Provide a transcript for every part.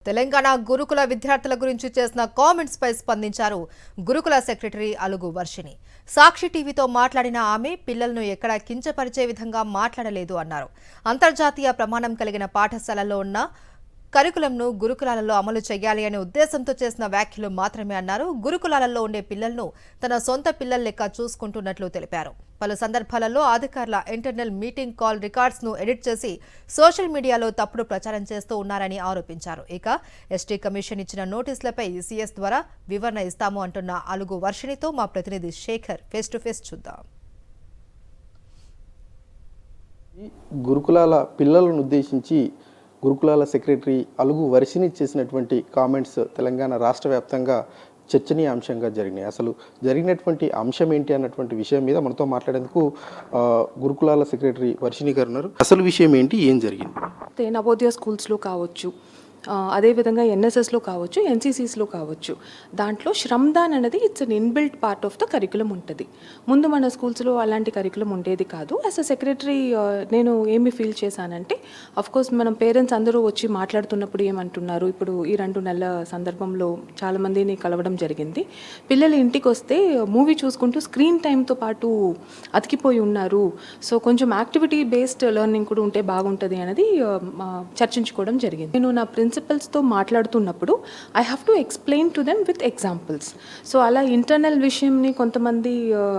తెలంగాణ గురుకుల విద్యార్థుల గురించి చేసిన కామెంట్స్ పై స్పందించారు గురుకుల సెక్రటరీ అలుగు వర్షిని. సాక్షి టీవీతో మాట్లాడిన ఆమె పిల్లలను ఎక్కడా కించపరిచే విధంగా మాట్లాడలేదు అన్నారు. అంతర్జాతీయ ప్రమాణం కలిగిన పాఠశాలల్లో ఉన్న కరికులంను గురుకులాలలో అమలు చేయాలి అనే ఉద్దేశంతో చేసిన వ్యాఖ్యలు మాత్రమే అన్నారు. గురుకులాలలో ఉండే పిల్లలను తన సొంత పిల్లల లెక్క చూసుకుంటున్నట్లు తెలిపారు. పలు సందర్భాలలో అధికారుల ఇంటర్నల్ మీటింగ్ కాల్ రికార్డ్స్ ను ఎడిట్ చేసి సోషల్ మీడియాలో తప్పుడు ప్రచారం చేస్తూ ఉన్నారని ఆరోపించారు. ఇక ఎస్టీ కమిషన్ ఇచ్చిన నోటీసులపై సీఎస్ ద్వారా వివరణ ఇస్తాము అంటున్న అలుగు వర్షినితో మా ప్రతినిధి శేఖర్ ఫేస్ టు ఫేస్ చూద్దాం. గురుకులాల పిల్లలను ఉద్దేశించి గురుకులాల సెక్రటరీ అలుగు వర్షిని చేసినటువంటి కామెంట్స్ తెలంగాణ రాష్ట్ర వ్యాప్తంగా చర్చనీయాంశంగా జరిగినాయి. అసలు జరిగినటువంటి అంశం ఏంటి అన్నటువంటి విషయం మీద మనతో మాట్లాడేందుకు గురుకులాల సెక్రటరీ వర్షిని గారు ఉన్నారు. అసలు విషయం ఏంటి, ఏం జరిగింది? నవోదయ స్కూల్స్లో కావచ్చు, అదేవిధంగా ఎన్ఎస్ఎస్లో కావచ్చు, ఎన్సీసీస్లో కావచ్చు, దాంట్లో శ్రమ్దాన్ అనేది it's an inbuilt part of the curriculum ఉంటుంది. ముందు మన స్కూల్స్లో అలాంటి కరికులం ఉండేది కాదు. యాజ్ అ సెక్రటరీ నేను ఏమి ఫీల్ చేశానంటే, అఫ్కోర్స్ మనం పేరెంట్స్ అందరూ వచ్చి మాట్లాడుతున్నప్పుడు ఏమంటున్నారు, ఇప్పుడు ఈ 2 నెలల సందర్భంలో చాలామందిని కలవడం జరిగింది. పిల్లలు ఇంటికి వస్తే మూవీ చూసుకుంటూ స్క్రీన్ టైంతో పాటు అతికిపోయి ఉన్నారు. సో కొంచెం యాక్టివిటీ బేస్డ్ లెర్నింగ్ కూడా ఉంటే బాగుంటుంది అనేది చర్చించుకోవడం జరిగింది. నేను నా ప్రిన్సిపల్స్తో మాట్లాడుతున్నప్పుడు I have to explain to them with examples. So అలా ఇంటర్నల్ విషయంని కొంతమంది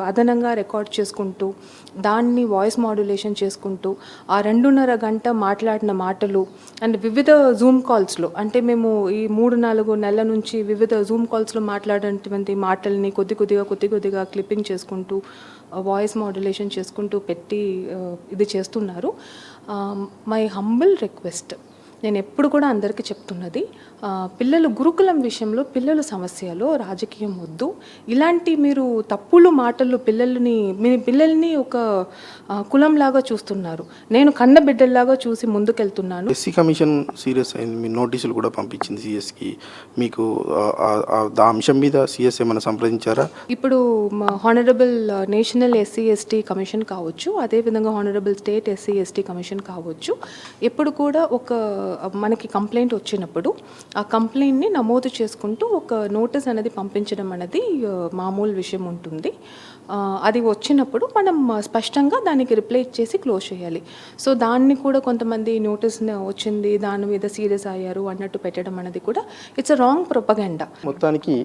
అదనంగా రికార్డ్ చేసుకుంటూ దాన్ని వాయిస్ మాడ్యులేషన్ చేసుకుంటూ ఆ 2.5 గంట మాట్లాడిన మాటలు అండ్ వివిధ జూమ్ కాల్స్లో, అంటే మేము ఈ 3-4 నెలల నుంచి వివిధ జూమ్ కాల్స్లో మాట్లాడినటువంటి మాటల్ని కొద్దిగా క్లిప్పింగ్ చేసుకుంటూ వాయిస్ మాడ్యులేషన్ చేసుకుంటూ పెట్టి ఇది చేస్తున్నారు. మై హంబుల్ రిక్వెస్ట్, నేను ఎప్పుడు కూడా అందరికీ చెప్తున్నది, పిల్లలు గురుకులం విషయంలో పిల్లల సమస్యలో రాజకీయం వద్దు. ఇలాంటి మీరు తప్పులు మాటలు పిల్లల్ని ఒక కులంలాగా చూస్తున్నారు. నేను కన్న బిడ్డల్లాగా చూసి ముందుకెళ్తున్నాను. ఎస్సీ కమిషన్ సీరియస్ అయింది, మీ నోటీసులు కూడా పంపించింది సిఎస్కి. మీకు ఆ అంశం మీద సిఎస్ ఏమైనా సంప్రదించారా? ఇప్పుడు honourable national SC ST commission కావచ్చు, అదేవిధంగా honourable state SC ST commission కావచ్చు, ఎప్పుడు కూడా మనకి కంప్లైంట్ వచ్చినప్పుడు ఆ కంప్లైంట్ని నమోదు చేసుకుంటూ ఒక నోటీస్ అనేది పంపించడం అనేది మామూలు విషయం ఉంటుంది. అది వచ్చినప్పుడు మనం స్పష్టంగా దానికి రిప్లై చేసి క్లోజ్ చేయాలి. సో దాన్ని కూడా కొంతమంది నోటీస్ వచ్చింది, దాని మీద సీరియస్ అయ్యారు అన్నట్టు పెట్టడం అనేది కూడా ఇట్స్ అ రాంగ్ ప్రొపగండా. మొత్తానికి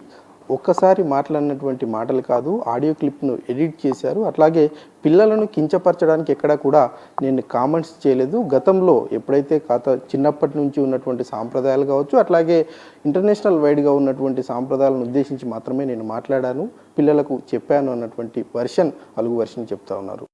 ఒక్కసారి మాట్లాడినటువంటి మాటలు కాదు, ఆడియో క్లిప్ను ఎడిట్ చేశారు. అట్లాగే పిల్లలను కించపరచడానికి ఎక్కడా కూడా నేను కామెంట్స్ చేయలేదు. గతంలో ఎప్పుడైతే చిన్నప్పటి నుంచి ఉన్నటువంటి సాంప్రదాయాలు కావచ్చు, అట్లాగే ఇంటర్నేషనల్ వైడ్గా ఉన్నటువంటి సాంప్రదాయాలను ఉద్దేశించి మాత్రమే నేను మాట్లాడాను, పిల్లలకు చెప్పాను అన్నటువంటి అలుగు వర్షన్ చెప్తా ఉన్నారు.